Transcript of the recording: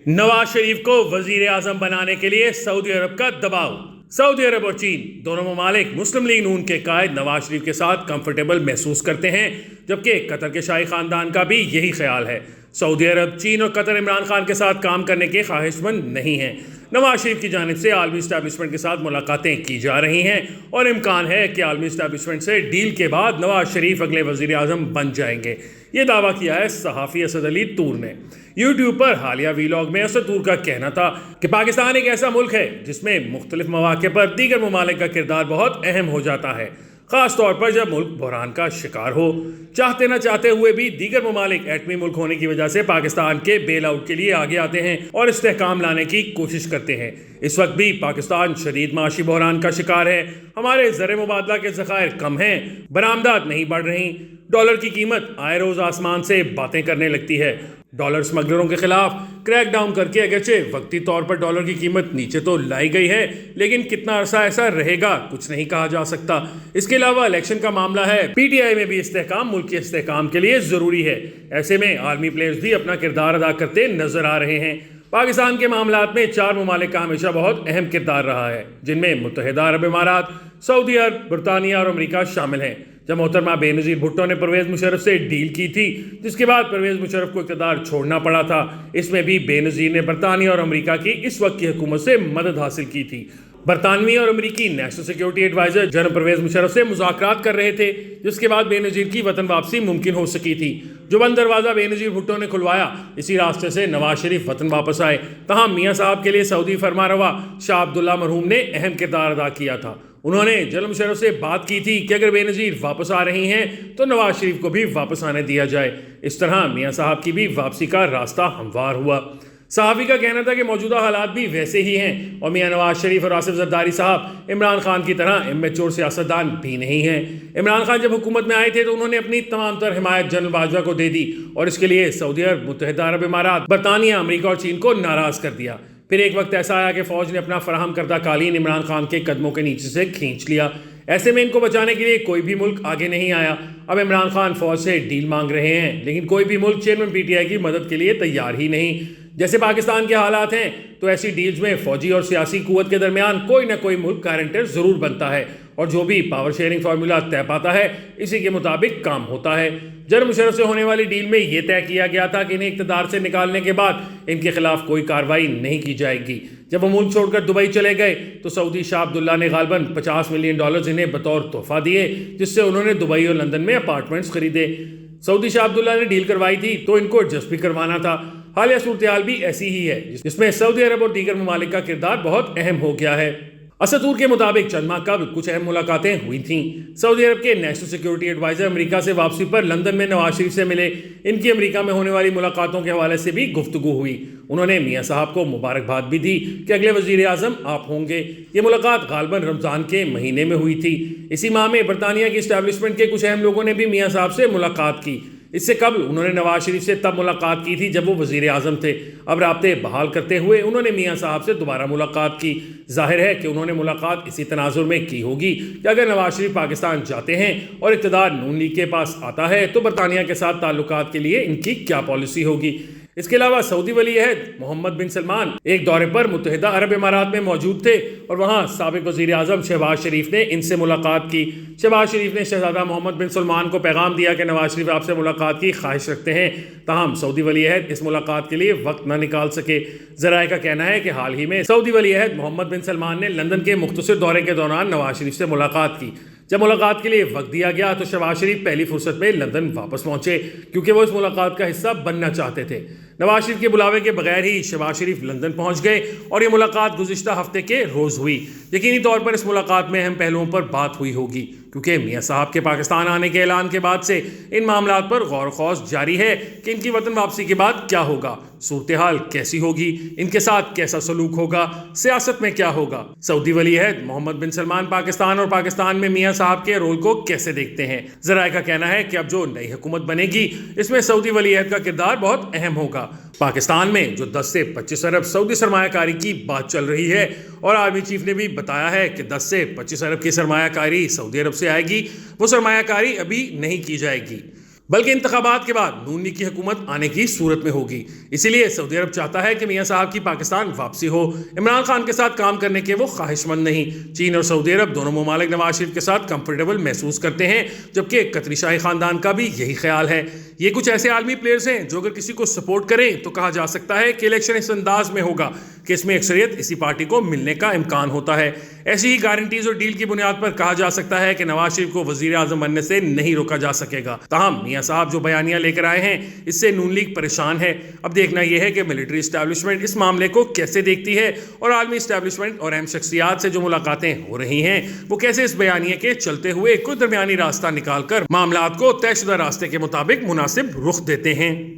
نواز شریف کو وزیر اعظم بنانے کے لیے سعودی عرب کا دباؤ۔ سعودی عرب اور چین دونوں ممالک مسلم لیگ نون کے قائد نواز شریف کے ساتھ کمفرٹیبل محسوس کرتے ہیں، جبکہ قطر کے شاہی خاندان کا بھی یہی خیال ہے۔ سعودی عرب، چین اور قطر عمران خان کے ساتھ کام کرنے کے خواہش مند نہیں ہیں۔ نواز شریف کی جانب سے عالمی اسٹیبلشمنٹ کے ساتھ ملاقاتیں کی جا رہی ہیں اور امکان ہے کہ عالمی اسٹیبلشمنٹ سے ڈیل کے بعد نواز شریف اگلے وزیر اعظم بن جائیں گے۔ یہ دعویٰ کیا ہے صحافی اسد علی طور نے۔ یوٹیوب پر حالیہ ویلاگ میں اسد طور کا کہنا تھا کہ پاکستان ایک ایسا ملک ہے جس میں مختلف مواقع پر دیگر ممالک کا کردار بہت اہم ہو جاتا ہے، خاص طور پر جب ملک بحران کا شکار ہو۔ چاہتے نہ چاہتے ہوئے بھی دیگر ممالک ایٹمی ملک ہونے کی وجہ سے پاکستان کے بیل آؤٹ کے لیے آگے آتے ہیں اور استحکام لانے کی کوشش کرتے ہیں۔ اس وقت بھی پاکستان شدید معاشی بحران کا شکار ہے۔ ہمارے زر مبادلہ کے ذخائر کم ہیں، برآمدات نہیں بڑھ رہی، ڈالر کی قیمت آئے روز آسمان سے باتیں کرنے لگتی ہے۔ ڈالر سمگلروں کے خلاف کریک ڈاؤن کر کے اگرچہ وقتی طور پر ڈالر کی قیمت نیچے تو لائی گئی ہے، لیکن کتنا عرصہ ایسا رہے گا کچھ نہیں کہا جا سکتا۔ اس کے علاوہ الیکشن کا معاملہ ہے، پی ٹی آئی میں بھی استحکام ملک کے استحکام کے لیے ضروری ہے۔ ایسے میں عالمی پلیئرز بھی اپنا کردار ادا کرتے نظر آ رہے ہیں۔ پاکستان کے معاملات میں 4 ممالک کا ہمیشہ بہت اہم کردار رہا ہے، جن میں متحدہ عرب امارات، سعودی عرب، برطانیہ اور امریکہ شامل ہیں۔ جب محترمہ بے نظیر بھٹو نے پرویز مشرف سے ڈیل کی تھی، جس کے بعد پرویز مشرف کو اقتدار چھوڑنا پڑا تھا، اس میں بھی بے نظیر نے برطانیہ اور امریکہ کی اس وقت کی حکومت سے مدد حاصل کی تھی۔ برطانوی اور امریکی national security adviser general Pervez Musharraf سے مذاکرات کر رہے تھے، جس کے بعد بے نظیر کی وطن واپسی ممکن ہو سکی تھی۔ جو بند دروازہ بے نظیر بھٹو نے کھلوایا، اسی راستے سے نواز شریف وطن واپس آئے۔ تاہم میاں صاحب کے لیے سعودی فرمانروا شاہ عبداللہ مرحوم نے اہم کردار ادا کیا تھا۔ انہوں نے جنرل مشرف سے بات کی تھی کہ اگر بے نظیر واپس آ رہی ہیں تو نواز شریف کو بھی واپس آنے دیا جائے۔ اس طرح میاں صاحب کی بھی واپسی کا راستہ ہموار ہوا۔ صحافی کا کہنا تھا کہ موجودہ حالات بھی ویسے ہی ہیں اور میاں نواز شریف اور آصف زرداری صاحب عمران خان کی طرح امیچور سیاستدان بھی نہیں ہیں۔ عمران خان جب حکومت میں آئے تھے تو انہوں نے اپنی تمام تر حمایت جنرل باجوہ کو دے دی اور اس کے لیے سعودی عرب، متحدہ عرب امارات، برطانیہ، امریکہ اور چین کو ناراض کر دیا۔ پھر ایک وقت ایسا آیا کہ فوج نے اپنا فراہم کردہ قالین عمران خان کے قدموں کے نیچے سے کھینچ لیا۔ ایسے میں ان کو بچانے کے لیے کوئی بھی ملک آگے نہیں آیا۔ اب عمران خان فوج سے ڈیل مانگ رہے ہیں، لیکن کوئی بھی ملک چیئرمین پی ٹی آئی کی مدد کے لیے تیار ہی نہیں۔ جیسے پاکستان کے حالات ہیں تو ایسی ڈیلز میں فوجی اور سیاسی قوت کے درمیان کوئی نہ کوئی ملک گارنٹر ضرور بنتا ہے اور جو بھی پاور شیئرنگ فارمولا طے پاتا ہے اسی کے مطابق کام ہوتا ہے۔ جنرل مشرف سے ہونے والی ڈیل میں یہ طے کیا گیا تھا کہ انہیں اقتدار سے نکالنے کے بعد ان کے خلاف کوئی کارروائی نہیں کی جائے گی۔ جب وہ ملک چھوڑ کر دبئی چلے گئے تو سعودی شاہ عبداللہ نے غالباً $50 ملین انہیں بطور تحفہ دیے، جس سے انہوں نے دبئی اور لندن میں اپارٹمنٹس خریدے۔ سعودی شاہ عبداللہ نے ڈیل کروائی تھی تو ان کو ایڈجسٹ بھی کروانا تھا۔ حالیہ صورتحال بھی ایسی ہی ہے جس میں سعودی عرب اور دیگر ممالک کا کردار بہت اہم ہو گیا ہے۔ اسد طور کے مطابق چند ماہ قبل کچھ اہم ملاقاتیں ہوئی تھیں۔ سعودی عرب کے نیشنل سیکیورٹی ایڈوائزر امریکہ سے واپسی پر لندن میں نواز شریف سے ملے۔ ان کی امریکہ میں ہونے والی ملاقاتوں کے حوالے سے بھی گفتگو ہوئی۔ انہوں نے میاں صاحب کو مبارکباد بھی دی کہ اگلے وزیر اعظم آپ ہوں گے۔ یہ ملاقات غالباً رمضان کے مہینے میں ہوئی تھی۔ اسی ماہ میں برطانیہ کی اسٹیبلشمنٹ کے کچھ اہم لوگوں نے بھی میاں صاحب سے ملاقات کی۔ اس سے قبل انہوں نے نواز شریف سے تب ملاقات کی تھی جب وہ وزیر اعظم تھے۔ اب رابطے بحال کرتے ہوئے انہوں نے میاں صاحب سے دوبارہ ملاقات کی۔ ظاہر ہے کہ انہوں نے ملاقات اسی تناظر میں کی ہوگی کہ اگر نواز شریف پاکستان جاتے ہیں اور اقتدار نون لیگ کے پاس آتا ہے تو برطانیہ کے ساتھ تعلقات کے لیے ان کی کیا پالیسی ہوگی۔ اس کے علاوہ سعودی ولی عہد محمد بن سلمان ایک دورے پر متحدہ عرب امارات میں موجود تھے اور وہاں سابق وزیر اعظم شہباز شریف نے ان سے ملاقات کی۔ شہباز شریف نے شہزادہ محمد بن سلمان کو پیغام دیا کہ نواز شریف آپ سے ملاقات کی خواہش رکھتے ہیں، تاہم سعودی ولی عہد اس ملاقات کے لیے وقت نہ نکال سکے۔ ذرائع کا کہنا ہے کہ حال ہی میں سعودی ولی عہد محمد بن سلمان نے لندن کے مختصر دورے کے دوران نواز شریف سے ملاقات کی۔ جب ملاقات کے لیے وقت دیا گیا تو شہباز شریف پہلی فرصت میں لندن واپس پہنچے کیونکہ وہ اس ملاقات کا حصہ بننا چاہتے تھے۔ نواز شریف کے بلاوے کے بغیر ہی شہباز شریف لندن پہنچ گئے اور یہ ملاقات گزشتہ ہفتے کے روز ہوئی۔ یقینی طور پر اس ملاقات میں اہم پہلوؤں پر بات ہوئی ہوگی کیونکہ میاں صاحب کے پاکستان آنے کے اعلان کے بعد سے ان معاملات پر غور و خوض جاری ہے کہ ان کی وطن واپسی کے بعد کیا ہوگا، صورتحال کیسی ہوگی، ان کے ساتھ کیسا سلوک ہوگا، سیاست میں کیا ہوگا۔ سعودی ولی عہد محمد بن سلمان پاکستان اور پاکستان میں میاں صاحب کے رول کو کیسے دیکھتے ہیں۔ ذرائع کا کہنا ہے کہ اب جو نئی حکومت بنے گی اس میں سعودی ولی عہد کا کردار بہت اہم ہوگا۔ پاکستان میں جو 10 سے 25 ارب سعودی سرمایہ کاری کی بات چل رہی ہے اور آرمی چیف نے بھی بتایا ہے کہ 10 سے 25 ارب کی سرمایہ کاری سعودی عرب سے آئے گی، وہ سرمایہ کاری ابھی نہیں کی جائے گی۔ بلکہ انتخابات کے بعد نون لیگ کی حکومت آنے کی صورت میں ہوگی۔ اسی لیے سعودی عرب چاہتا ہے کہ میاں صاحب کی پاکستان واپسی ہو۔ عمران خان کے ساتھ کام کرنے کے وہ خواہش مند نہیں۔ چین اور سعودی عرب دونوں ممالک نواز شریف کے ساتھ کمفرٹیبل محسوس کرتے ہیں، جبکہ قطری شاہی خاندان کا بھی یہی خیال ہے۔ یہ کچھ ایسے عالمی پلیئرز ہیں جو اگر کسی کو سپورٹ کریں تو کہا جا سکتا ہے کہ الیکشن اس انداز میں ہوگا کہ اس میں اکثریت اسی پارٹی کو ملنے کا امکان ہوتا ہے۔ ایسی ہی گارنٹیز اور ڈیل کی بنیاد پر کہا جا سکتا ہے کہ نواز شریف کو وزیر اعظم بننے سے نہیں روکا جا سکے گا۔ تاہم میاں صاحب جو بیانیہ لے کر آئے ہیں اس سے نون لیگ پریشان ہے۔ اب دیکھنا یہ ہے کہ ملٹری اسٹیبلشمنٹ اس معاملے کو کیسے دیکھتی ہے اور عالمی اسٹیبلشمنٹ اور اہم شخصیات سے جو ملاقاتیں ہو رہی ہیں وہ کیسے اس بیانیے کے چلتے ہوئے کوئی درمیانی راستہ نکال کر معاملات کو طے شدہ راستے کے مطابق مناسب رخ دیتے ہیں۔